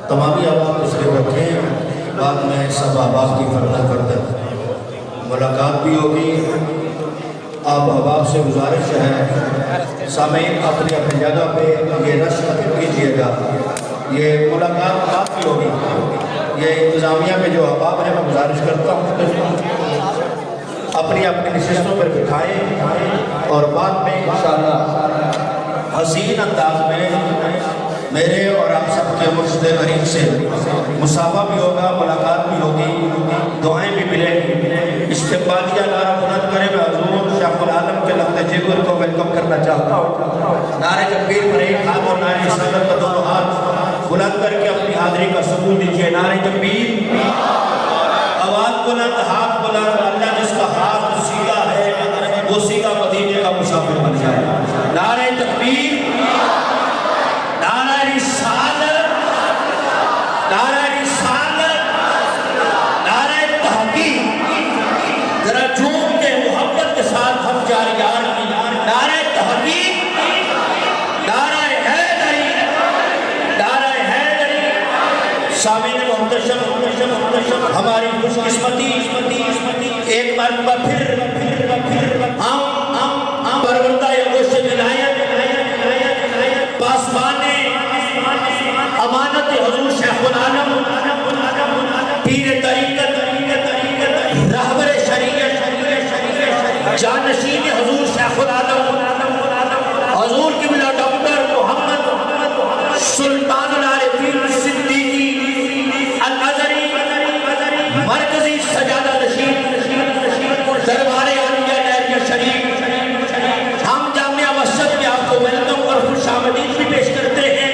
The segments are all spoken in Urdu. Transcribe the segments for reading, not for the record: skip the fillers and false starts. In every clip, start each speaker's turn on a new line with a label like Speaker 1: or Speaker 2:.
Speaker 1: تمامی آباد اس کے رکھیں، بعد میں سب آباد کی فرد ملاقات بھی ہوگی۔ آپ احباب سے گزارش ہے سامعین اپنی اپنی جگہ پہ یہ رش ختم کیجیے گا، یہ ملاقات کافی ہوگی۔ یہ انتظامیہ میں جو احباب ہیں میں گزارش کرتا ہوں اپنی اپنی نشستوں پر بٹھائیں اور بعد میں انشاءاللہ حسین انداز میں میرے اور آپ سب کے مرشد کریم سے مصافحہ بھی ہوگا، ملاقات بھی ہوگی، دعائیں بھی ملیں گی۔ استقبالیہ نعرہ بلند کرے میں حضور شیخ العالم کے لفظ جگر کو ویلکم کرنا چاہتا ہوں۔ نعرہ تکبیر پر ایک ہاتھ اور نعرہ رسالت کا دونوں ہاتھ بلند کر کے اپنی حاضری کا ثبوت دیجیے۔ نعرہ تکبیر، آواز بلند، ہاتھ بلند۔ اللہ جس کا ہاتھ سیدھا ہے وہ سیدھا مدینے کا مسافر بن جائے۔ نعرہ تکبیر، نعرہ رسالت، نعرہ رسالت، نعرہ تحقیق۔ ذرا جھوم کے محبت کے ساتھ ہم جاریار کی نعرہ تحقیق، نعرہ حیدری، نعرہ حیدری۔ سامعین محتشم، ہماری خوش قسمتی ایک مرتبہ پھر ہم پروردہ گوشت ولایت پاسبان امانت حضور شیخ العالم پیر طریقت رہبر شریعت جانشین حضور شیخ العالم حضور قبلہ ڈاکٹر محمد سلطان العارفین صدیقی الازہری مرکزی سجادہ نشین دربار عالیہ نہریہ شریف، ہم جامعہ مسجد میں آپ کو ویلکم اور خوش آمدید بھی پیش کرتے ہیں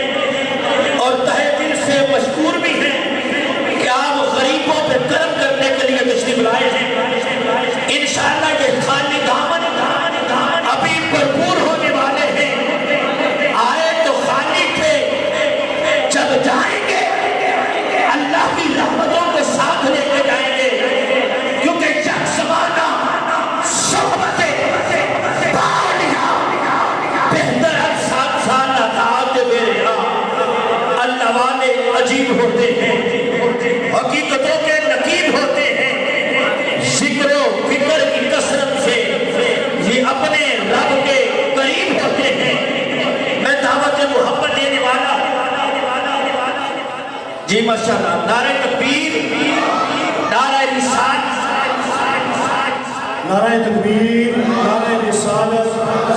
Speaker 1: اور تہہ دل سے مشکور بھی ہیں کہ آپ غریبوں پہ کرم کرنے کے لیے تشریف لائے ہیں۔ انشاءاللہ یہ خالی دامن ابھی بھرپور ہونے والے ہیں۔ آئے تو خالی تھے، جب جائیں گے اللہ کی رحمتوں کے ساتھ لے کے جائیں گے، کیونکہ یک زمانہ صحبت بالیاں بہتر 7 سال تعاق میرے اللہ والے عجیب ہوتے ہیں، حقیقتوں کے نقیب ہوتے ہیں۔ ذکر و فکر کی کثرت سے یہ اپنے رب کے قریب ہوتے ہیں۔ میں دعوت محبت دینے والا جی ماشاءاللہ۔ نعرہ تکبیر، نعرہ رسالت،
Speaker 2: نعرہ تکبیر، نعرہ رسالت۔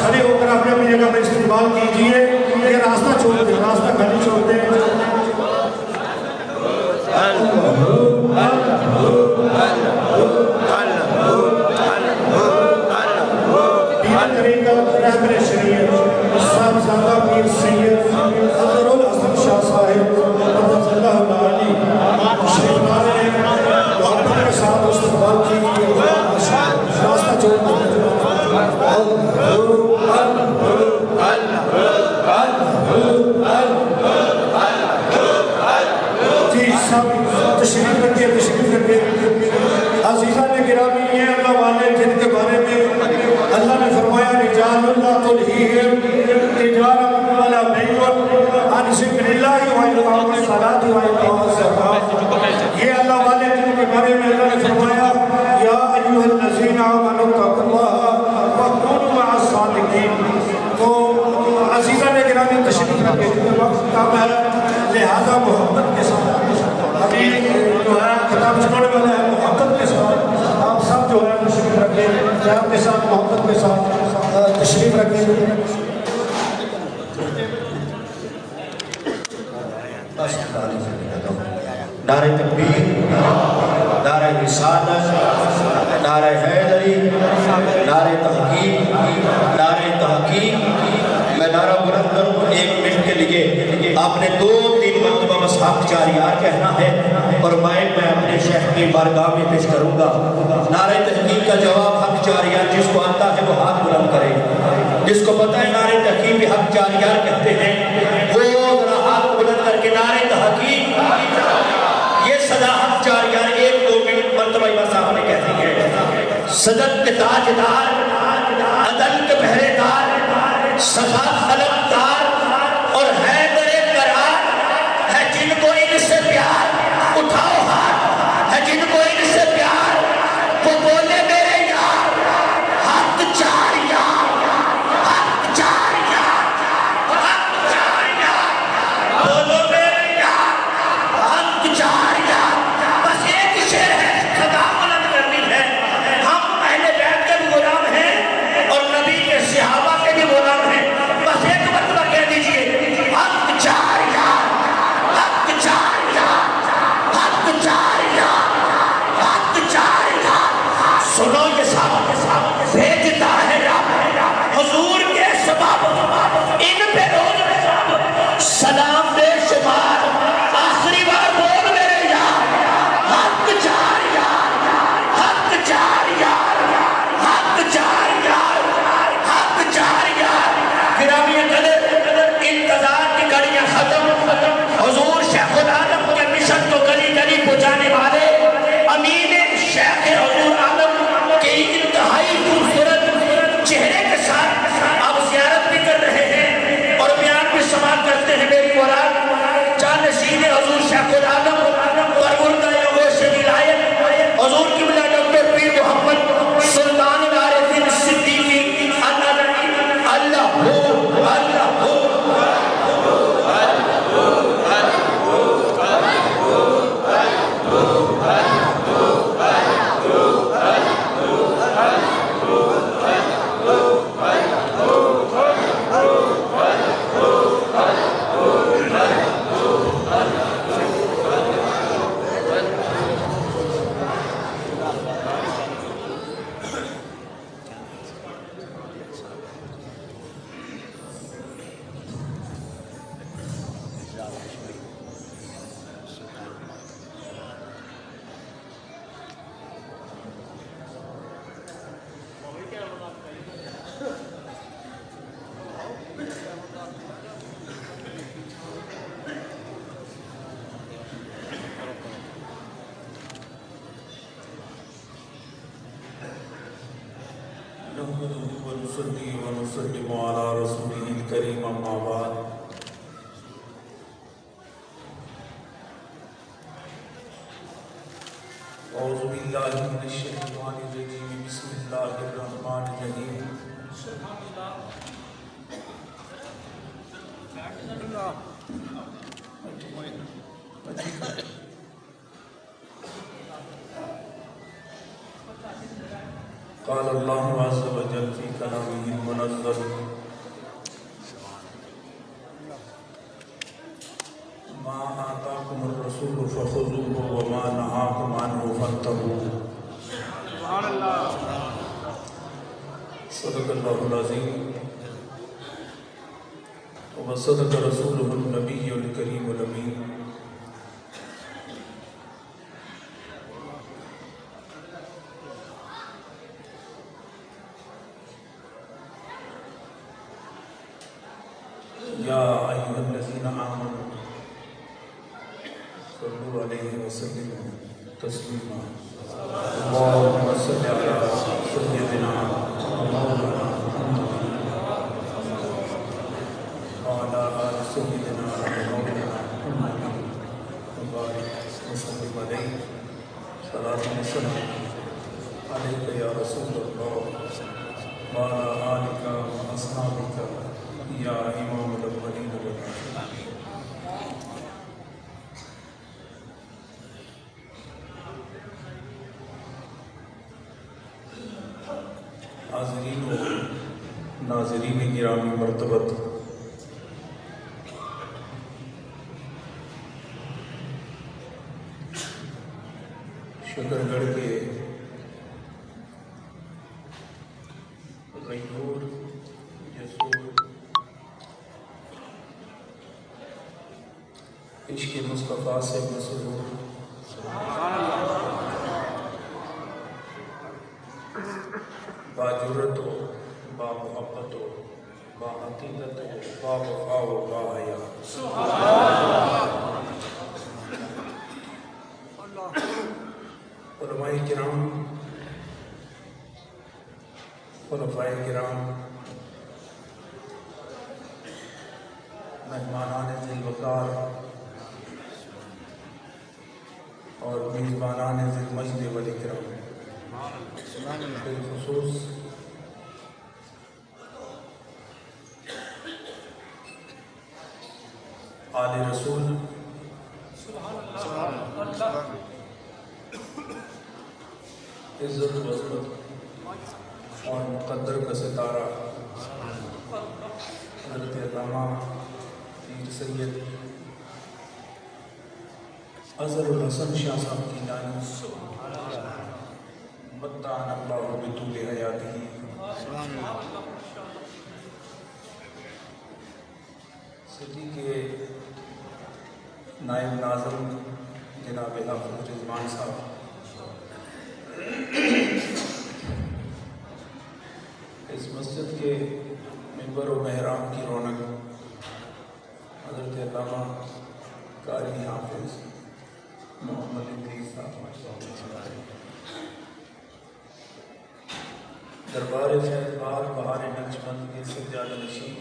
Speaker 2: کھڑے ہو کر اپنے اپنی جگہ میں استقبال کیجئے۔ یہ راستہ چھوڑ دیں، راستہ خالی چھوڑ دیں۔ پیر طریقت رہبر شریعت صاحبزادہ پیر سید حضر الحسن شاہ صاحب قدس اللہ علی شریف نعرہ محبت کے ساتھ استقبال کیجئے۔ راستہ چھوڑ دیں۔ جی سب تشریف رکھیے، تشریف رکھیے۔ عزیزان گرامی، یہ اللہ والے جن کے بارے میں اللہ نے فرمایا رجال اللہ تلہیہم تجارت ولا بیع عن ذکر اللہ واقام الصلاۃ وایتاء الزکوٰۃ۔ یہ اللہ والے جن کے بارے میں اللہ نے فرمایا یا ایھا الذین آمنوا اتقوا اللہ وکونوا مع الصادقین۔ تو عزیزان گرامی تشریف رکھیے، کیونکہ وقت کم ہے، لہذا محبت کے ساتھ ابھی جو ہے خطاب سنانے والا ہے، محبت کے ساتھ آپ سب جو ہے تشریف رکھیں، پیار کے ساتھ محبت کے ساتھ تشریف رکھیں۔
Speaker 1: نعرہ تکبیر، نعرہ رسالت، نعرہ حیدری، نعرہ تحقیق، نعرہ تحقیق۔ میں نعرہ بلند کروں 1 منٹ کے لیے۔ آپ نے 2-3 مرتبہ مصحف جاریار کہنا ہے اور میں اپنے شیخ کی بارگاہ میں پیش کروں گا. نعرہ تحقیق کا جواب حق جاریار جس کو آتا ہے وہ ہاتھ بلند کرے. جس کو پتہ ہے نعرہ تحقیق بھی حق جاریار کہتے ہیں وہ ذرا ہاتھ بلند کر کے نعرہ تحقیق یہ صدا حق جاریار 1-2 منٹ مرتبہ امام صاحب نے کہتی ہے. صدق کے تاجدار، عدل کے پہرے دار، صفا قلم دار اور حیدر قرار ہے جن کو ان سے پیار. اٹھاؤ ہاتھ ہے جن کو ان سے پیار. وہ بولے میرے یار حق چار یار، حق چار یار، حق چار یار. بولو میرے یار حق چار یار. بس ایک شعر ہے صدا بلند کرنی ہے. ہم اہل بیت کے بھی غلام ہیں اور نبی کے صحابہ کے بھی غلام ہیں. بس ایک مرتبہ کہہ دیجئے حق چار یار، حق چار یار، حق چار یار، حق چار یار. سنو یہ سب بھیجتا ہے رب حضور کے سبب ان پہ روز سلام بے شمار. آخری بار بول میرے یار حق چار یار، حق چار یار، حق چار یار، حق چار یار. گرامی قدر انتظار کی گھڑیاں ختم. حضور شیخ العالم کے مشن کو گلی گلی پہنچانے والے امین شیخ حضور عالم کے انتہائی خوبصورت چہرے کے ساتھ آپ زیارت بھی کر رہے ہیں اور بیان بھی سماعت کرتے ہیں. میری مراد جانشین حضور شیخ العالم پروردہ گوش ولایت حضور قبلہ ڈاکٹر پیر محمد سلطان العارفین صدیقی اللہ ہو، اللہ ہو.
Speaker 2: نحمده ونصلي ونسلم على رسوله الكريم اما بعد. اعوذ باللہ من الشیطان الرجیم بسم اللہ الرحمن الرحیم. قال اللہ عز و جل فی کلامہ المنزل ما آتاکم الرسول فخذوه وما نهاکم عنہ فانتہوا. سبحان اللہ. صدق اللہ العظیم وصدق رسولہ النبی الکریم الامین. یا ایھا الذین آمنوا صلوا علیہ وسلموا تسلیما. اللہم صل علی سیدنا مولانا وعلی آل سیدنا مولانا محمد وبارک وسلم علیہ. صلاۃ و سلام علیک یا رسول اللہ وعلی آلک واصحابک یا امام الاولین والآخرین. حاضرین و ناظرین گرامی مرتبت، شکر گڑھ کے غیور جسور عشق
Speaker 3: مصطفیٰ سے مسرور، با جرت ہو، با محبت ہو، با حقیقت ہو، با وفا ہو، با حیا۔ علماء کرام، خلفائے کرام، مہمانان ذی الوقار اور میزبانان ذی المجد والاکرام، بالخصوص آل رسول، عزت و عظمت اور مقدر کا ستارہ حضرت علامہ پیر سید اظہر الحسن شاہ صاحب کی دانی متعن اللہ بطول حیاتہ، سٹی کے نائب ناظم جناب حافظ رضوان صاحب، اس مسجد کے ممبر و محراب کی رونق حضرت علامہ قاری حافظ محمد ادریس صاحب، دربار فیض بہار بہار نقشبند کے سجادہ نشین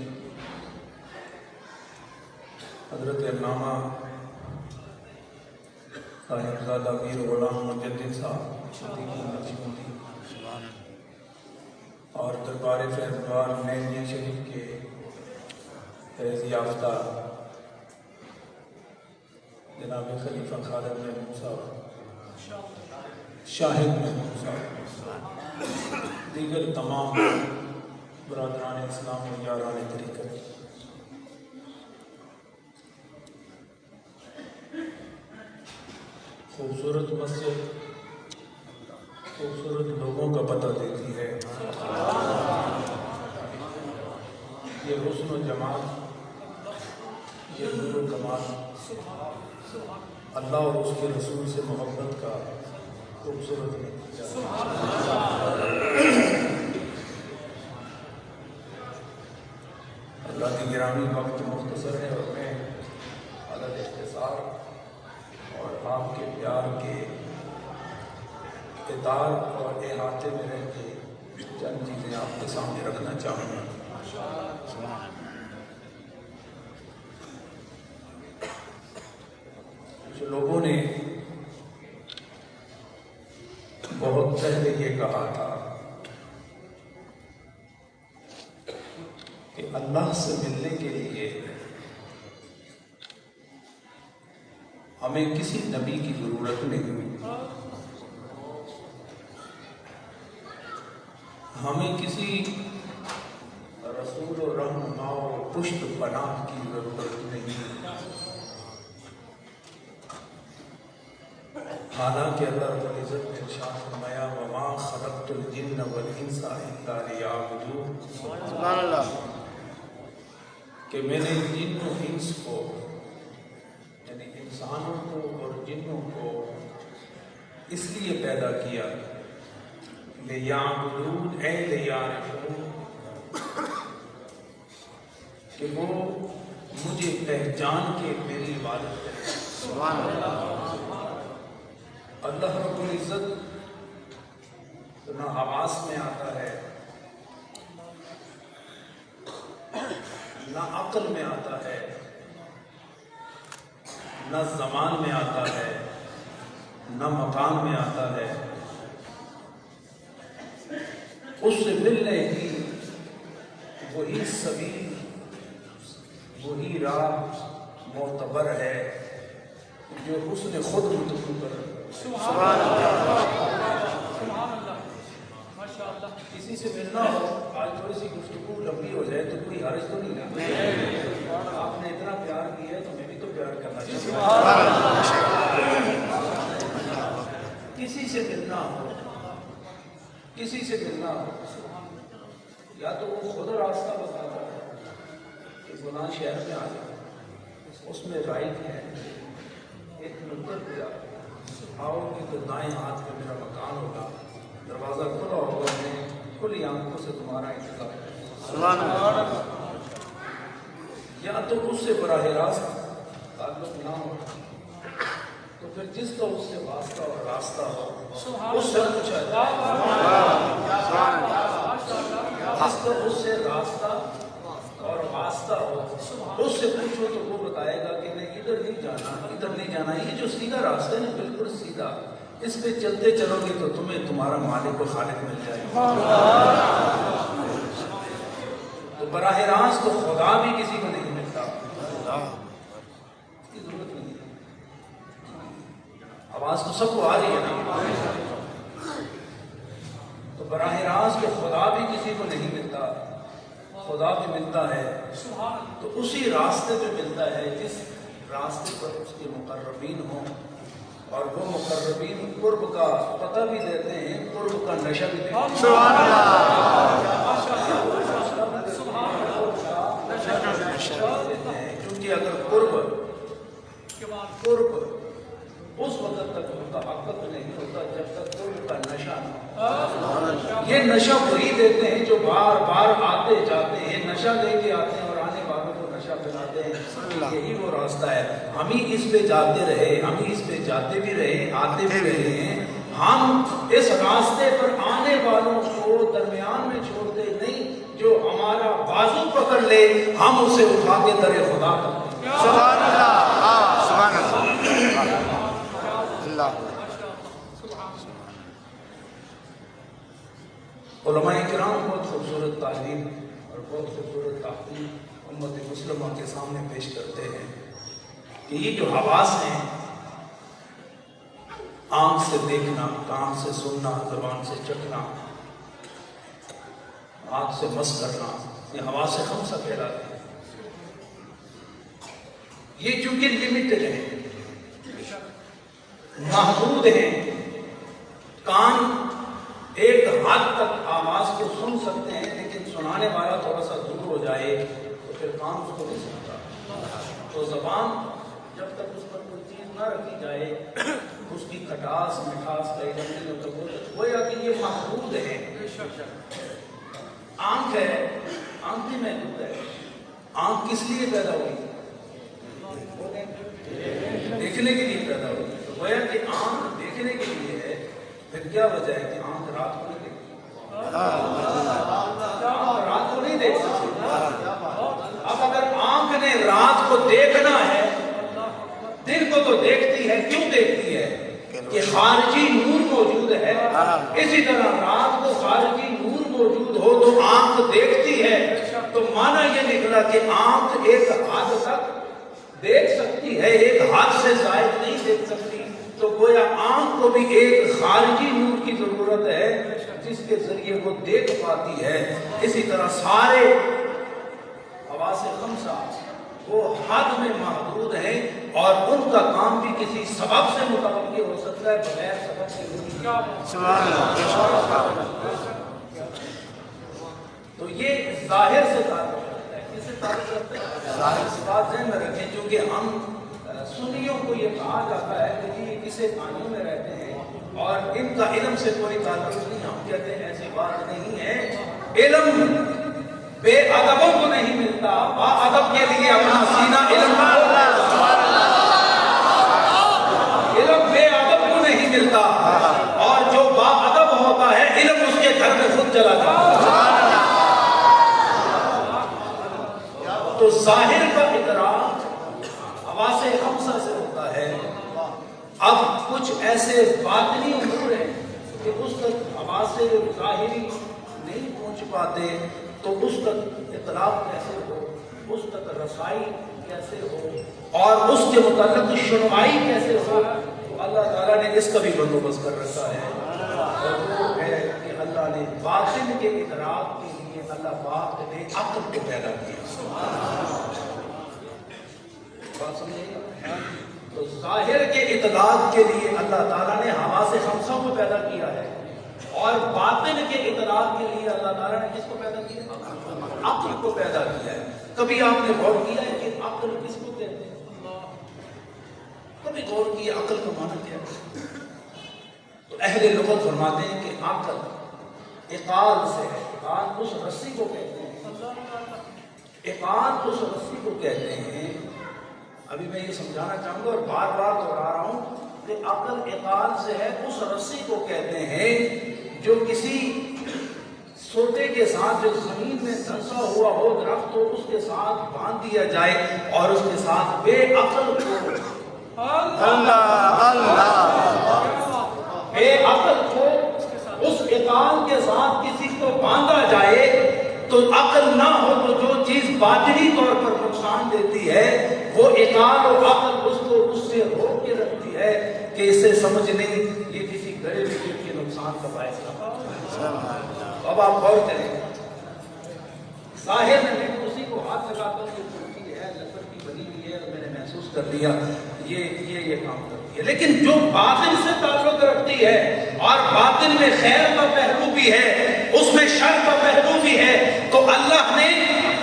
Speaker 3: حضرت علامہ صاحبزادہ میر غلام مجدد صاحب صدیقی نقشبندی، اور دربار فیض بہار نینیا شریف کے فیض یافتہ جناب خلیفہ خالد محمود صاحب، شاہد محمود صاحب، دیگر تمام برادران اسلام و یاران طریقت، خوبصورت مسجد خوبصورت لوگوں کا پتہ دیتی ہے۔ یہ حسن و جمال، یہ نور و کمال اللہ اور اس کے رسول سے محبت کا خوبصورت نتیجہ ہے۔ اللہ کی گرامی، وقت مختصر ہے اور میں عدد اختصار اور آپ کے پیار کے اطار اور احاطے میں رہ کے چند چیزیں آپ کے سامنے رکھنا چاہوں گا۔ جو لوگوں نے بہت پہلے یہ کہا تھا کہ اللہ سے ملنے کے لیے ہمیں کسی نبی کی ضرورت نہیں، ہمیں کسی رسول و رہنما و پشت پناہ کی ضرورت نہیں، حالانکہ اللہ رب العزت نے ارشاد فرمایا وَمَا خَلَقْتُ الْجِنَّ وَالْإِنسَ إِلَّا لِيَعْبُدُونِ، سبحان اللہ، کہ میں نے جن و انس کو، یعنی انسانوں کو اور جنوں کو اس لیے پیدا کیا، لِيَعْبُدُونَ اے لِيَعْرِفُونَ، کہ وہ مجھے پہچان کے میری عبادت کریں۔ سبحان اللہ۔ اللہ رب العزت نہ حواس میں آتا ہے، نہ عقل میں آتا ہے، نہ زمان میں آتا ہے، نہ مکان میں آتا ہے، اس سے ملنے کی وہی سبیل، وہی راہ معتبر ہے جو اس نے خود متفق کر۔ سبحان اللہ، کسی سے ملنا ہو، آج تھوڑی سی گفتگو لمبی ہو جائے تو کوئی حرج تو نہیں ہے، آپ نے اتنا پیار کیا ہے تو میں بھی تو پیار کرنا چاہتا ہوں۔ کسی سے ملنا ہو، کسی سے ملنا ہو، یا تو وہ خود راستہ بتاتا ہے کہ فلاں شہر میں آ جاؤ، اس میں رائٹ ہے، کہ دائیں ہاتھ پہ میرا مکان ہوگا، دروازہ کھلا ہوگا، میں کھلی آنکھوں سے تمہارا انتظار کروں، یا تو اس سے براہ راست تعلق نہ ہو تو پھر جس کا اس سے واسطہ اور راستہ ہو اس سے پوچھا جائے، جس کا اس سے راستہ اور واسطہ ہو اس سے پوچھو تو وہ بتائے گا کہ نہیں ادھر نہیں جانا، ادھر نہیں جانا، یہ جو سیدھا راستہ ہے نا بالکل سیدھا، اس پہ چلتے چلو گے تو تمہیں تمہارا مالک و خالق مل جائے گا۔ تو براہ راست تو خدا بھی کسی کو نہیں ملتا، اس کی ضرورت نہیں ہے۔ آواز تو سب کو آ رہی ہے نا؟ تو براہ راست تو خدا بھی کسی کو نہیں ملتا، خدا بھی ملتا ہے تو اسی راستے پہ ملتا ہے جس راستے پر اس کے مقربین ہوں، اور وہ مقربین قرب کا پتہ بھی دیتے ہیں، قرب کا نشہ بھی دیتے ہیں۔ سبحان اللہ، کیونکہ اگر قرب اس وقت تک متحقق نہیں ہوتا جب تک قرب کا نشہ نہ ہو۔ یہ نشہ وہی دیتے ہیں جو بار بار آتے جاتے ہیں، نشہ لے کے آتے ہیں اور آنے والوں کو نشہ پلاتے ہیں، یہی وہ راستہ ہے۔ ہم ہی اس پہ جاتے رہے، ہم ہی اس پہ جاتے بھی رہے، آتے بھی رہے ہیں، ہم اس راستے پر آنے والوں کو درمیان میں چھوڑتے نہیں، جو ہمارا بازو پکڑ لے ہم اسے اٹھا کے در خدا کرتے ہیں۔
Speaker 4: سبحان اللہ، سبحان اللہ،
Speaker 3: علماء کرام بہت خوبصورت تعلیم اور بہت خوبصورت تحقیق امت مسلمہ کے سامنے پیش کرتے ہیں کہ یہ جو حواس ہیں، آنکھ سے دیکھنا، کان سے سننا، زبان سے چکھنا، ہاتھ سے مس کرنا، یہ حواس خمسہ کہلاتے ہیں۔ یہ چونکہ لمیٹڈ ہیں، محدود ہیں، کان ایک حد تک آواز کو سن سکتے ہیں، لیکن سنانے والا تھوڑا سا دور ہو جائے تو پھر کان اس کو نہیں سنتا۔ تو زبان جب تک اس پر کوئی چیز نہ رکھی جائے اس کی کھٹاس مٹھاس کا علم نہیں ہوتا، گویا کہ یہ محدود ہے۔ آنکھ ہے، آنکھ بھی محدود ہے۔ آنکھ کس لیے پیدا ہوئی؟ دیکھنے کے لیے پیدا ہوئی۔ تو گویا کہ آنکھ دیکھنے کے لیے ہے، پھر کیا وجہ ہے کہ آنکھ رات کو نہیں دیکھتی؟ آنکھ رات کو نہیں دیکھ سکتی۔ اب اگر آنکھ نے رات کو دیکھنا ہے، دن کو تو دیکھتی ہے، کیوں دیکھتی ہے؟ کہ خارجی نور موجود ہے۔ اسی طرح رات کو خارجی نور موجود ہو تو آنکھ دیکھتی ہے۔ تو معنی یہ نکلا کہ آنکھ ایک حد تک دیکھ سکتی ہے، ایک حد سے زائد نہیں دیکھ سکتی۔ تو گویا آنکھ کو بھی ایک خارجی نور کی ضرورت ہے جس کے ذریعے وہ دیکھ پاتی ہے۔ اسی طرح سارے حواس خمسہ وہ حد میں محدود ہیں اور ان کا کام بھی کسی سبب سے متوقع ہو سکتا ہے، بغیر سبب سے نہیں۔ تو یہ ظاہر سے تعلق رکھتا ہے، کس سے تعلق رکھتا ہے؟ اس بات ذہن میں رکھیں، چونکہ ہم سنیوں کو یہ کہا جاتا ہے کہ یہ کسی خانوں میں رہتے ہیں اور ان کا علم سے کوئی تعلق نہیں۔ ہم کہتے ہیں ایسی بات نہیں ہے، علم بے ادبوں کو نہیں ملتا، با ادب کے لیے اپنا سینہ علم بے ادب کو نہیں ملتا، اور جو با ادب ہوتا ہے علم اس کے گھر میں خود چلا جاتا ہے۔ تو ظاہر کا ادراک حواس خمسہ سے ہوتا ہے۔ اب کچھ ایسے باطنی امور ہیں کہ اس تک حواس ظاہری نہیں پہنچ پاتے، تو اس تک اطلاق کیسے ہو، اس تک رسائی کیسے ہو، اور اس کے متعلق شنوائی کیسے ہو، تو اللہ تعالیٰ نے اس کا بھی بندوبست کر رکھا ہے۔ اور وہ ہے کہ اللہ نے باطن کے ادراک کے لیے اللہ پاک نے عقل کو پیدا کیا۔ بات سمجھے گا؟ تو ظاہر کے اطلاق کے لیے اللہ تعالیٰ نے حواس خمسہ کو پیدا کیا ہے، اور باطن کے اطلاق کے لیے اللہ تعالیٰ نے کس کو پیدا کیا؟ عقل کو پیدا کیا ہے۔ کبھی آپ نے غور کیا ہے کہ عقل کس کو کہتے ہیں؟ کبھی غور کیا عقل کا معنی کیا ہے؟ اہل لغت فرماتے ہیں کہ عقل اقال سے ہے، اقال اس رسی کو کہتے ہیں، اقال اس رسی کو کہتے ہیں. ابھی میں یہ سمجھانا چاہوں گا اور بار بار دوہرا رہا ہوں کہ عقل اقال سے ہے، اس رسی کو کہتے ہیں جو کسی سوٹے کے ساتھ جو زمین میں دھنسا ہوا ہو درخت ہو اس کے ساتھ باندھ دیا جائے اور اس کے ساتھ بے عقل کو
Speaker 4: اللہ اللہ
Speaker 3: بے عقل کو اس اقال کے ساتھ کسی کو باندھا جائے تو عقل نہ ہو تو جو چیز باطنی طور پر نقصان دیتی ہے وہ اقال و عقل اس کو اس سے روک کے رکھتی ہے کہ اسے سمجھ نہیں یہ کسی گڑے ہوئے چیز کے نقصان کا باعث نہ. اب آپ غور کریں ظاہر میں اسی کو ہاتھ لگا کر یہ ٹوٹی ہے لکڑ کی بنی ہوئی ہے اور میں نے محسوس کر لیا یہ کام کرتی ہے، لیکن جو باطن سے تعلق رکھتی ہے اور باطن میں خیر کا پہلو بھی ہے اس میں شر کا پہلو بھی ہے تو اللہ نے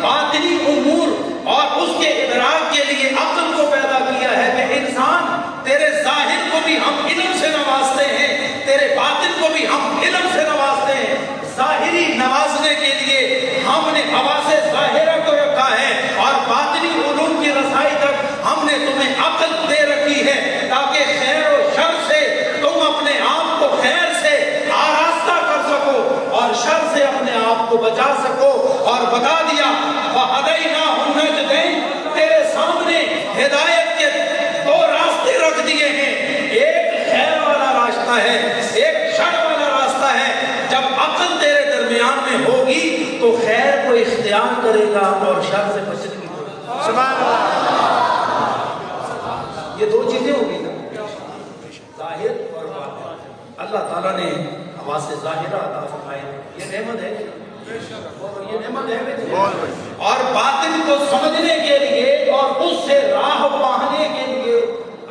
Speaker 3: باطنی امور اور اس کے ادراک کے لیے عقل کو پیدا کیا ہے کہ انسان تیرے ظاہر کو بھی ہم علم سے نوازتے ہیں، تیرے باطن کو بھی ہم علم سے نوازتے ہیں. ظاہری نوازنے کے لیے ہم نے حواس ظاہرہ کو رکھا ہے اور باطنی علوم کی رسائی تک ہم نے تمہیں عقل دے رکھی ہے تاکہ خیر و شر سے تم اپنے آپ کو خیر سے آراستہ کر سکو اور شر سے اپنے آپ کو بچا سکو. اور بتا دیا وَهَدَيْنَاهُ النَّجْدَيْنِ تیرے سامنے ہدایت کے دو راستے رکھ دیے ہیں، ایک خیر والا راستہ ہے ایک شر والا راستہ ہے. جب عقل تیرے درمیان میں ہوگی تو خیر کو اختیار کرے گا اور شر سے بچنے کی کوشش.
Speaker 4: سبحان اللہ.
Speaker 3: یہ دو چیزیں ہوگی نا، ظاہر اور باطن. اللہ تعالیٰ نے حواس ظاہرہ عطا فرمائے، یہ نعمت ہے، یہ نعمت ہے. اور باطن کو سمجھنے کے لیے اور اس سے راہ پانے کے لیے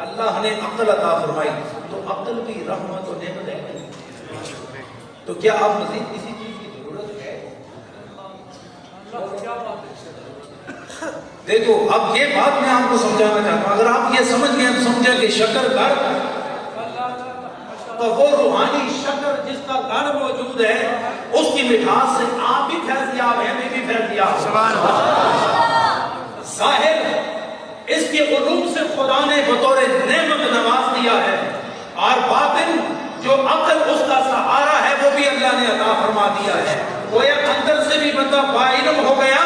Speaker 3: اللہ نے عقل عطا فرمائی. تو عقل بھی رحمت و نعمت ہے. تو کیا آپ مزید کسی چیز کی ضرورت ہے؟ دیکھو اب یہ بات میں آپ کو سمجھانا چاہتا ہوں. اگر آپ یہ سمجھ گئے ہم سمجھیں کہ شکر گھر تو وہ روحانی شکر جس کا گھر موجود ہے اس کی مٹھاس سے آپ بھی فیضیاب ہیں، میں بھی فیضیاب.
Speaker 4: سبحان اللہ.
Speaker 3: ظاہر اس کے علوم سے خدا نے بطور نعمت نواز دیا ہے اور باطن جو عقل اس کا سہارا ہے وہ بھی اللہ نے عطا فرما دیا ہے. گویا اندر سے بھی بندہ با علم ہو گیا،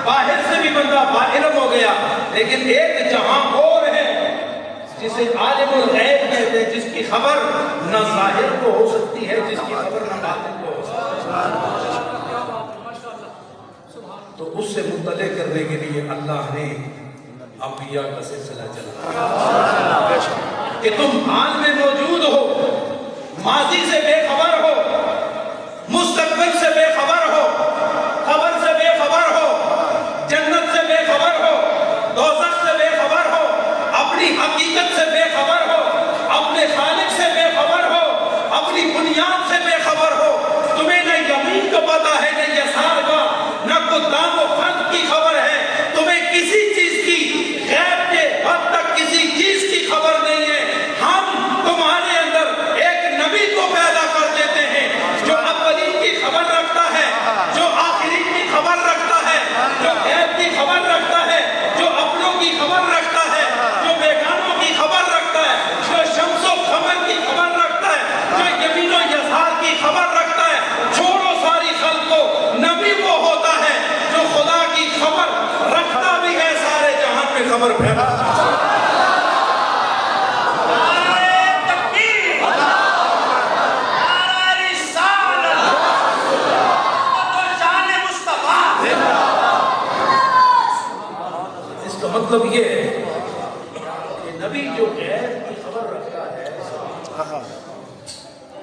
Speaker 3: باہر سے بھی بندہ با علم ہو گیا. لیکن ایک جہاں اور ہے جسے عالم الغیب کہتے ہیں، جس کی خبر نہ ظاہر کو ہو سکتی ہے، جس کی خبر نہ باطن کو ہو سکتی ہے. تو اس سے مطلع کرنے کے لیے اللہ نے انبیاء کا سلسلہ چلا کہ تم حال میں موجود ہو، ماضی سے بے خبر ہو، مستقبل سے بے خبر ہو، خبر سے بے خبر ہو، جنت سے بے خبر ہو، دوزخ سے بے خبر ہو، اپنی حقیقت سے بے خبر ہو، اپنے خالق سے بے خبر ہو، اپنی بنیاد سے بے خبر ہو. تمہیں نہ یمین کا پتہ ہے نہ یسار کا، نہ قدام و خلف کی خبر ہے. تمہیں کسی چیز کی غیب کے حد تک کسی چیز کی خبر نہیں ہے. ہم تمہارے اندر ایک نبی کو پیدا کر دیتے ہیں جو اولین کی خبر رکھتا ہے، جو آخرین کی خبر رکھتا ہے، جو غیب کی خبر رکھتا ہے، جو اپنوں کی خبر رکھتا ہے، جو بیگانوں کی خبر رکھتا ہے، جو شمس و قمر کی خبر رکھتا ہے، جو یمین و یسار کی خبر رکھتا ہے. چھوڑو ساری خلق کو، نبی وہ ہوتا ہے جو خدا کی خبر رکھتا بھی ہے، سارے جہاں پہ خبر پھیلاتا ہے. مطلب یہ ہے کہ نبی جو غیب کی خبر رکھتا ہے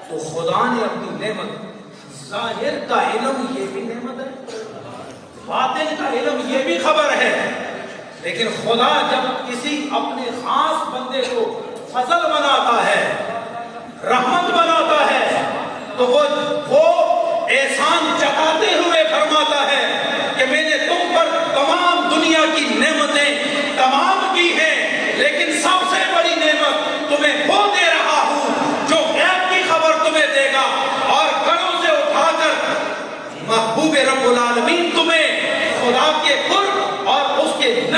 Speaker 3: تو خدا نے اپنی نعمت ظاہر کا علم یہ بھی نعمت ہے، باطن کا علم یہ بھی خبر ہے. لیکن خدا جب کسی اپنے خاص بندے کو فضل بناتا ہے، رحمت بناتا ہے تو وہ احسان جتاتے ہوئے فرماتا ہے کہ میں نے تم پر تمام دنیا کی نعمتیں تمام کی ہیں، لیکن سب سے بڑی نعمت تمہیں وہ دے رہا ہوں جو غیب کی خبر تمہیں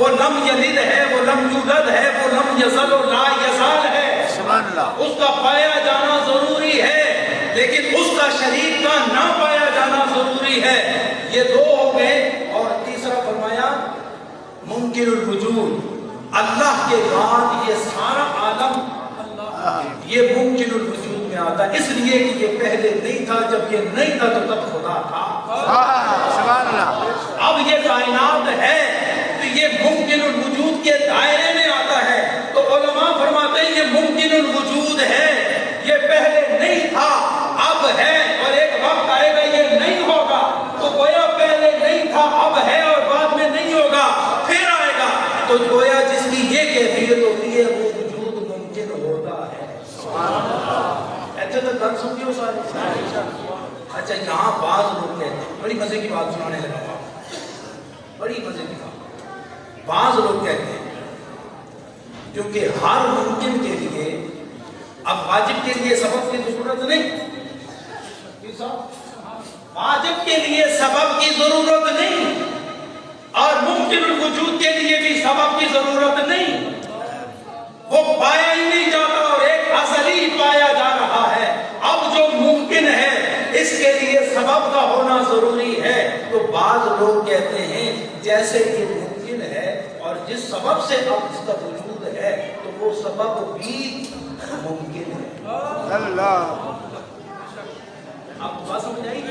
Speaker 3: وہ لم یلد ہے، وہ لم یولد ہے، وہ لم یزل و لا یزال ہے۔
Speaker 4: سبحان اللہ۔
Speaker 3: اس کا پایا جانا ضروری ہے، لیکن اس کا شریک کا نہ پایا جانا ضروری ہے۔ یہ دو ہو گئے۔ اور تیسرا فرمایا ممکن الوجود، اللہ کے بعد یہ سارا عالم یہ ممکن الوجود میں آتا ہے، اس لیے کہ یہ پہلے نہیں تھا، جب یہ نہیں تھا تو تب خدا تھا۔
Speaker 4: سبحان اللہ۔
Speaker 3: اب یہ کائنات ہے تو یہ ممکن الوجود کے دائرے میں آتا ہے۔ تو علماء فرماتے ہیں یہ ممکن الوجود ہے، یہ پہلے نہیں تھا اب ہے، اور ایک وقت آئے گا یہ نہیں ہوگا۔ تو گویا پہلے نہیں تھا اب ہے اور بعد میں نہیں ہوگا پھر آئے گا۔ تو گویا جس کی یہ کیفیت ہوتی ہے وہ وجود ممکن ہوتا ہے۔ ایسے تو گل سمجھو سارے۔ اچھا یہاں بعض لوگ کہتے ہیں، بڑی مزے کی بات سنانے لگا ہوں، بڑی مزے کی بات۔ بعض لوگ کہتے ہیں کیونکہ ہر ممکن کے لیے اب واجب کے لیے سبب کی ضرورت نہیں، واجب کے لیے سبب کی ضرورت نہیں، اور ممکن الوجود کے لیے بھی سبب کی ضرورت نہیں، وہ پایا ہی نہیں جاتا اور ایک ازلی پایا جا رہا ہے۔ اب جو ممکن ہے اس کے لیے سبب کا ہونا ضروری ہے۔ تو بعض لوگ کہتے ہیں جیسے یہ ممکن ہے اور جس سبب سے اب اس کا وجود ہے تو وہ سبب بھی ممکن ہے۔
Speaker 4: اللہ۔
Speaker 3: آپ کو بات سمجھ آئی؟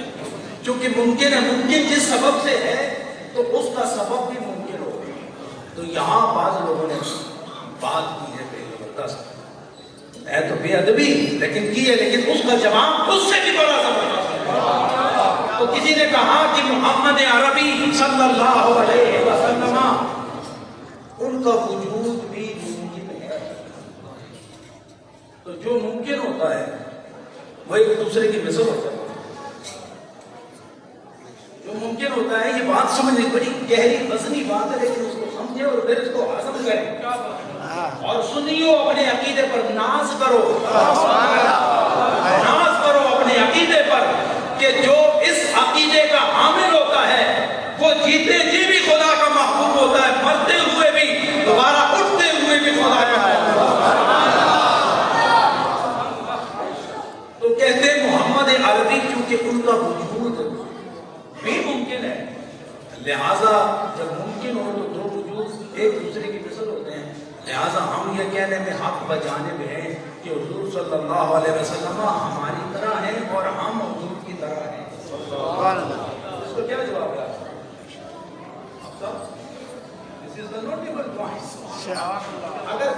Speaker 3: چونکہ ممکن ہے، ممکن جس سبب سے ہے تو اس کا سبب بھی ممکن ہوگا۔ تو یہاں بعض لوگوں نے بات کی ہے بے زبردست، ہے تو بے ادبی لیکن کی ہے، لیکن اس کا جواب اس سے بھی بڑا زبردست ہے۔ تو کسی نے کہا کہ محمد عربی صلی اللہ علیہ وسلم ان کا وجود بھی ممکن ہے۔ تو جو ممکن ہوتا ہے وہ ایک دوسرے کی مثل ہوتا ہے، جو ممکن ہوتا ہے۔ یہ بات سمجھنے بڑی گہری وزنی بات ہے، لیکن اس کو سمجھے اور پھر اس کو ہضم کریں اور سنیو، اپنے عقیدے پر ناز کرو، ناز کرو اپنے عقیدے پر کہ جو اس عقیدے کا حامل ہوتا ہے وہ جیتے جی بھی خدا کا محبوب ہوتا ہے، مرتے ہوئے بھی، دوبارہ اٹھتے ہوئے بھی خدا کا محبوب ہوتا ہے۔ تو کہتے ہیں محمد عربی کیونکہ ان کا وجود بھی ممکن ہے، لہذا جب ممکن ہو تو دو وجود ایک دوسرے کی مثل ہوتے ہیں، لہذا ہم یہ کہنے میں حق بجانب ہیں کہ حضور صلی اللہ علیہ وسلم ہماری طرح ہیں اور ہم حضور کی طرح ہیں۔ اس کو کیا جواب ہے؟ اگر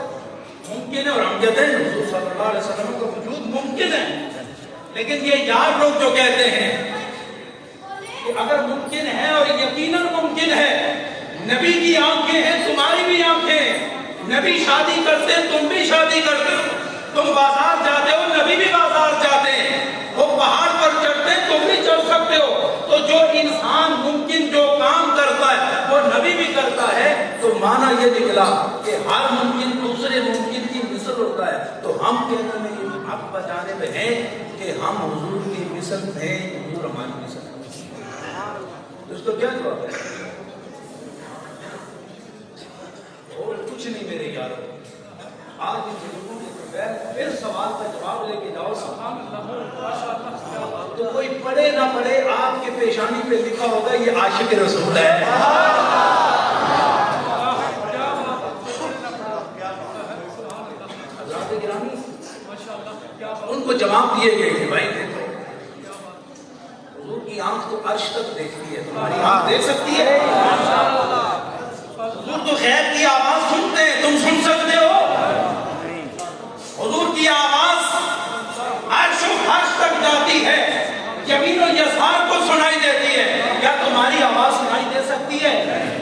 Speaker 3: ممکن ہے اور ہم کہتے ہیں حضور صلی اللہ علیہ وسلم کا وجود ممکن ہے، لیکن یہ یار لوگ جو کہتے ہیں کہ اگر ممکن ہے اور یقیناً ممکن ہے، نبی کی آنکھیں ہیں تمہاری بھی آنکھیں، نبی شادی کرتے ہیں تم بھی شادی کرتے ہو، تم بازار جاتے ہو نبی بھی بازار جاتے ہیں، وہ پہاڑ پر چڑھتے ہیں تم بھی چڑھ سکتے ہو۔ تو جو انسان ممکن جو کام کرتا ہے وہ نبی بھی کرتا ہے، تو معنی یہ نکلا کہ ہر ممکن دوسرے ممکن کی مثل ہوتا ہے۔ تو ہم کہنے میں یہ حق بجانب ہیں کہ ہم حضور کی مثل ہیں، حضور ہماری مثل ہے۔ تو اس کو کیا جواب ہے؟ اور کچھ نہیں میرے یارو، آج ان بزرگوں کے بغیر پھر سوال کا جواب لے کے جاؤ۔ تو کوئی پڑھے نہ پڑھے آپ کے پیشانی پہ لکھا ہوگا یہ عاشق رسول ہے۔ حضرات گرامی ان کو جواب دیے گئے کہ بھائی دیکھو حضور کی آنکھ تو عرش تک دیکھتی ہے، تمہاری آنکھ دیکھ سکتی ہے؟ حضور تو غیب کی آواز سنتے ہیں، تم سن سکتے ہو؟ حضور کی آواز عرش و فرش تک جاتی ہے، یمین و یسار کو سنائی دیتی ہے، کیا تمہاری آواز سنائی دے سکتی ہے؟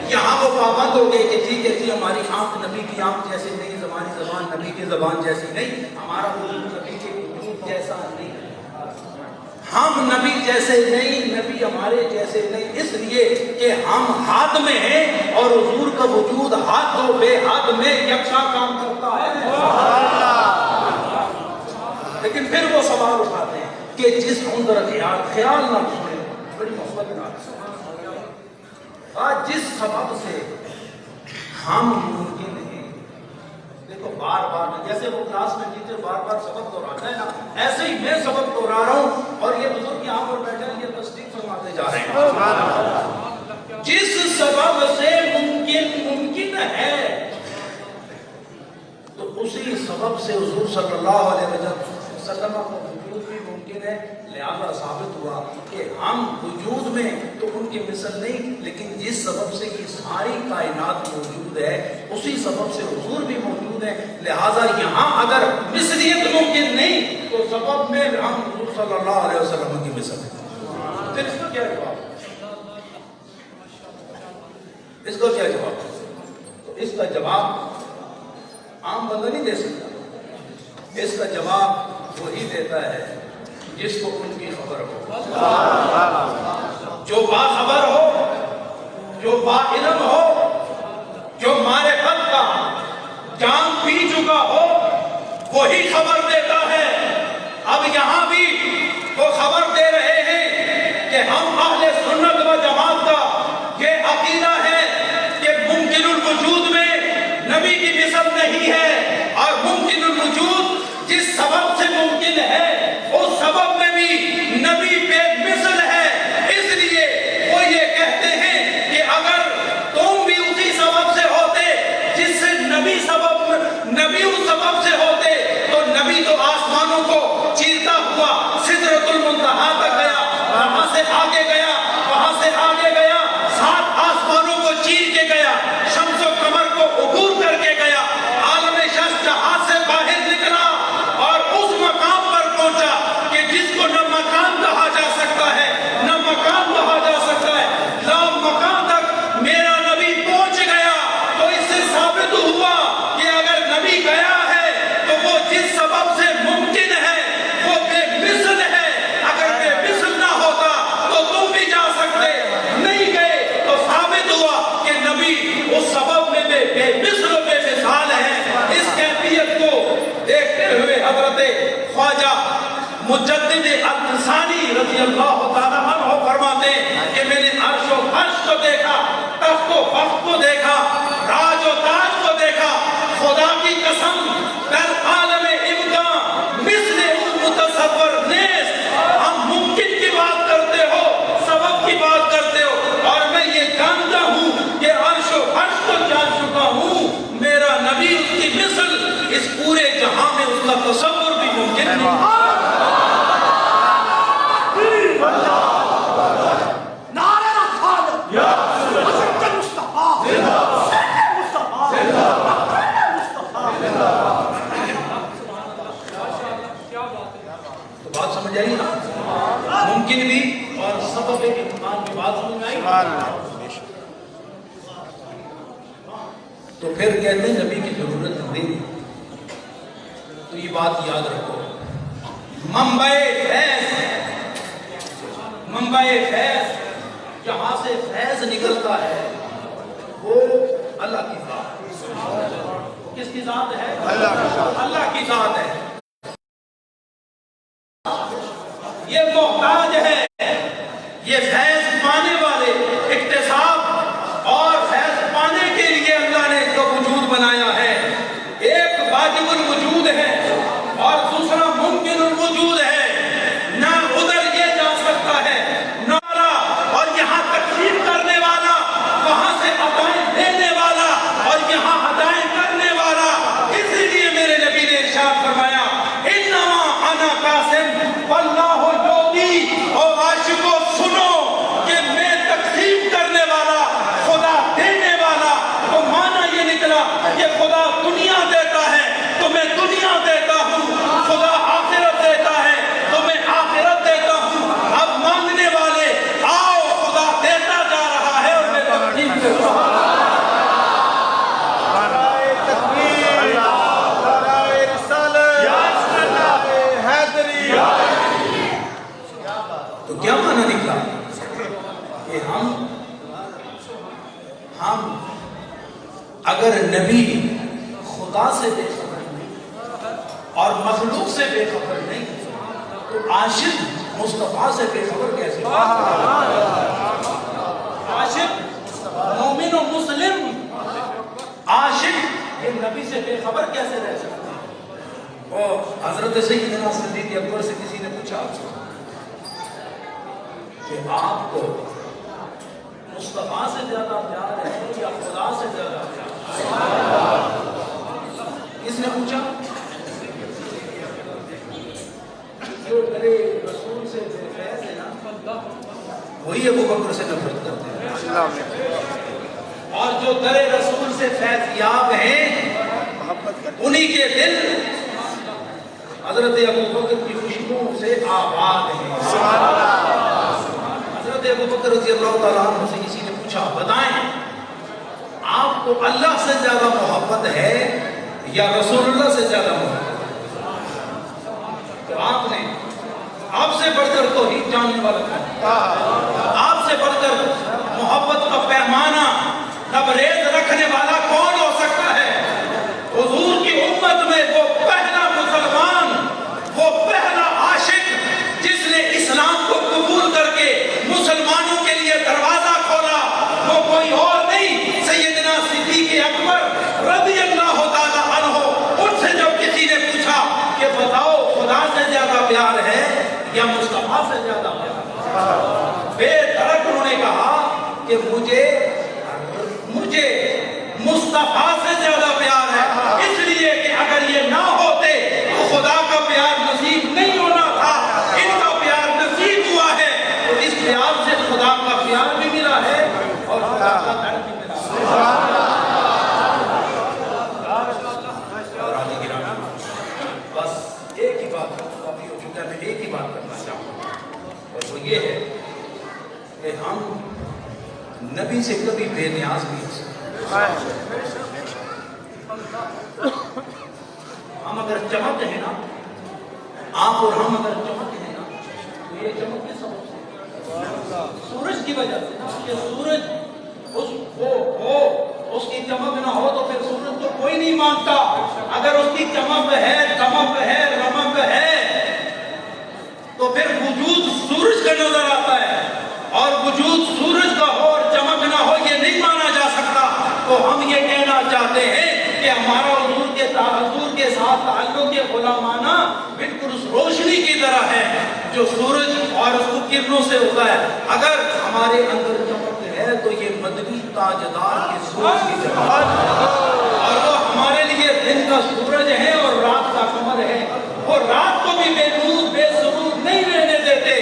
Speaker 3: یہاں وہ پابند ہو گئے کہ ٹھیک ہے جی ہماری آنکھ نبی کی آنکھ جیسی نہیں، ہماری زبان نبی کی زبان جیسی نہیں، ہمارا وجود نبی کے وجود جیسا نہیں، ہم نبی جیسے نہیں، نبی ہمارے جیسے نہیں، اس لیے کہ ہم ہاتھ میں ہیں اور حضور کا وجود ہاتھ و بے ہاتھ میں یکساں کام کرتا ہے۔ لیکن پھر وہ سوال اٹھاتے ہیں کہ جس ذرا خیال نہ چھوڑے، بڑی محبت نہ، آج جس سبب سے ہم ممکن ہیں. دیکھو بار بار جیسے وہ کلاس میں ٹیچر بار بار سبق دہراتا ہے نا، ایسے ہی میں سبق دہرا رہا ہوں اور یہ بزرگ یہاں پر بیٹھے ہیں، یہ تصدیق فرماتے جا رہے ہیں. جس سبب سے ممکن ہے تو اسی سبب سے حضور صلی اللہ علیہ وسلم کا وجود بھی ممکن ہے. لہذا ثابت ہوا کہ ہم وجود میں تو ان کی مثل نہیں، لیکن جس سبب سے یہ ساری کائنات موجود ہے اسی سبب سے حضور بھی موجود ہے. لہذا یہاں اگر مثلیت ممکن نہیں تو سبب میں ہم حضور صلی اللہ علیہ وسلم کی مثل ہے. پھر اس کا کیا جواب؟ اس کا کیا جواب؟ تو اس کا جواب عام بندہ نہیں دے سکتا. اس کا جواب وہی دیتا ہے جس کو ان کی خبر ہو، جو باخبر ہو، جو با علم ہو، جو معرفت کا جام پی چکا ہو، وہی خبر دیتا ہے. اب یہاں بھی وہ خبر دے رہے ہیں کہ ہم اہل سنت و جماعت کا یہ عقیدہ ہے کہ ممکن الوجود میں نبی کی مثل نہیں ہے، اور ممکن الوجود جس سبب سے ممکن ہے اس سبب میں بھی نبی بے مثل ہے. اس لیے وہ یہ کہتے ہیں کہ اگر تم بھی اسی سبب سے ہوتے جس سے نبی اس سبب سے ہوتے تو نبی تو آسمانوں کو چیرتا ہوا سدرۃ المنتہا تک گیا، وہاں سے آگے گیا، وہاں سے آگے گیا، 7 آسمانوں کو چیر کے گیا، شمس و قمر کو عبور کر کے گیا، عالم شمس جہاں سے باہر نکلا اور اس مقام پر پہنچا کہ جس کو نہ مکان کہا جا سکتا ہے نہ مقام کہا جا سکتا ہے. لا مکان تک میرا نبی پہنچ گیا. تو اس سے ثابت ہوا کہ اگر نبی گیا ہے تو وہ جس سبب سے ممکن ہے وہ بے مثل ہے. اگر بے مثل نہ ہوتا تو تم بھی جا سکتے، نہیں گئے تو ثابت ہوا کہ نبی اس سبب میں بے مثل و بے مثال ہے. اس کیفیت کو دیکھتے ہوئے حضرت خواجہ مجدد الفسانی رضی اللہ تعالیٰ عنہ فرماتے ہیں کہ میں نے عرش و فرش کو دیکھا، تخت و بخت کو دیکھا، راج و تاج کو دیکھا. خدا کی قسم در عالم امکان مثل متصور نیست. ہم ممکن کی بات کرتے ہو، سبب کی بات کرتے ہو، اور میں یہ جانتا ہوں کہ عرش و فرش کو جان چکا ہوں. میرا نبی اس کی مثل اس پورے جہاں میں اس کا تصور بھی ممکن نہیں. تو بات سمجھ آئی نا؟ ممکن بھی اور سبب امکان کی بات سمجھ آئی. تو پھر کہتے ہیں نبی کی ضرورت نہیں. تو یہ بات یاد رکھو، منبع فیض جہاں سے فیض نکلتا ہے وہ اللہ کی ذات. کس کی ذات ہے؟ اللہ کی ذات ہے. یہ محتاج ہے، یہ فیض پانے والے اکتساب اور فیض پانے کے لیے اللہ نے اس کا وجود بنایا ہے. ایک واجب الوجود ہے اور دوسرا ممکن الوجود ہے. نہ ادھر یہ جا سکتا ہے نہ اور یہاں تقسیم کرنے والا، وہاں سے عطائیں دینے والا اور یہاں عطائیں کرنے والا. اس لیے میرے نبی نے ارشاد فرمایا انما انا قاسم واللہ یعطی. اور عاشقوں سنو کہ میں تقسیم کرنے والا، خدا دینے والا. تو معنی یہ نکلا کہ خدا دنیا دیتا ہے تو میں دنیا دیتا ہوں، خدا آخرت دیتا ہے تو میں آخرت دیتا ہوں. اب مانگنے والے آؤ، خدا دیتا جا رہا ہے اور میں تقسیم کر رہا ہوں. تو کیا معنی نکلا کہ ہم اگر نبی خدا سے بے خبر نہیں اور مخلوق سے بے خبر نہیں تو عاشق مصطفیٰ سے بے خبر کیسے؟ عاشق مومن و مسلم عاشق یہ نبی سے بے خبر کیسے رہ سکتا ہے؟ اور حضرت سیدنا صدیق اکبر سے کسی نے پوچھا کہ آپ کو مصطفیٰ سے زیادہ پیار ہے یا خدا سے زیادہ پیار ہے؟ کس نے پوچھا؟ جو میرے رسول سے بے فیض ہے نا وہی ابو بکر سے نفرت کرتے ہیں، اور جو در رسول سے فیض یاب ہیں انہی کے دل حضرت ابو بکر کی خوشبو سے آباد ہیں۔ حضرت ابو بکر رضی اللہ تعالیٰ عنہ سے کسی نے پوچھا بتائیں آپ کو اللہ سے زیادہ محبت ہے یا رسول اللہ سے زیادہ محبت؟ تو آپ نے آپ سے بڑھ کر توحید جاننے والا کون؟ آپ سے بڑھ کر محبت کا پیمانہ تبریز رکھنے والا کون ہو سکتا ہے؟ حضور کی امت میں وہ پہلا مسلمان، وہ پہلا عاشق جس نے اسلام کو قبول کر کے مسلمانوں کے لیے دروازہ کھولا، وہ کوئی اور نہیں سیدنا صدیق اکبر رضی اللہ تعالیٰ عنہ۔ ان سے جب کسی نے پوچھا کہ بتاؤ خدا سے زیادہ پیار ہے یا مصطفیٰ سے زیادہ پیار ہے، بے دھڑک انہوں نے کہا کہ مجھے مصطفیٰ سے زیادہ پیار ہے، اس لیے کہ اگر یہ نہ ہوتے تو خدا کا پیار نصیب نہیں ہونا تھا، ان کا پیار نصیب ہوا ہے، تو اس پیار سے خدا کا پیار بھی ملا ہے اور خدا کا در بھی ملا ہے۔ بس ایک ہی بات کافی ہو چکا ہے، میں ایک ہی بات کرنا چاہوں گا اور وہ یہ ہے کہ ہم نبی سے کبھی بے نیاز نہیں ہو سکتے۔ ہم اگر چمک ہیں نا، آپ اور ہم اگر چمک ہیں نا، تو یہ چمک کس سبب سے؟ سورج کی وجہ سے نا، کہ سورج اس کی چمک نہ ہو تو پھر سورج تو کوئی نہیں مانتا، اگر اس کی چمک ہے، دمک ہے، رمک ہے تو پھر وجود سورج کا نظر آتا ہے، اور وجود سورج کا ہو اور چمک نہ ہو یہ نہیں مانا جا سکتا۔ تو ہم یہ کہنا چاہتے ہیں کہ ہمارا حضور کے ساتھ تعلق یہ غلامانہ بالکل اس روشنی کی طرح ہے جو سورج اور اس کرنوں سے ہوتا ہے۔ اگر ہمارے اندر چمک ہے تو یہ مدنی تاجدار کے سورج کی چمک ہے، اور وہ ہمارے لیے دن کا سورج ہے اور رات کا قمر ہے۔ وہ رات کو بھی بے نور بے سرور نہیں رہنے دیتے،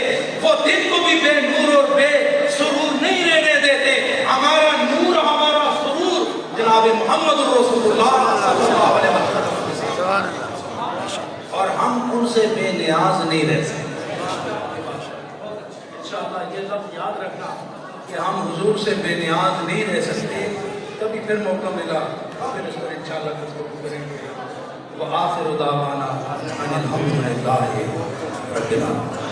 Speaker 3: وہ دن کو بھی بے نور اور بے سرور نہیں رہنے دیتے۔ ہمارا نور، ہمارا سرور جناب محمد رسول اللہ صلی اللہ علیہ وسلم، اور ہم ان سے بے نیاز نہیں رہ سکتے۔ انشاءاللہ یہ لفظ یاد رکھنا کہ ہم حضور سے بے نیاز نہیں رہ سکتے۔ کبھی پھر موقع ملا پھر اس پر انشاءاللہ گفتگو کریں گے۔ وآخر دعوانا ان الحمد للہ رب العالمین۔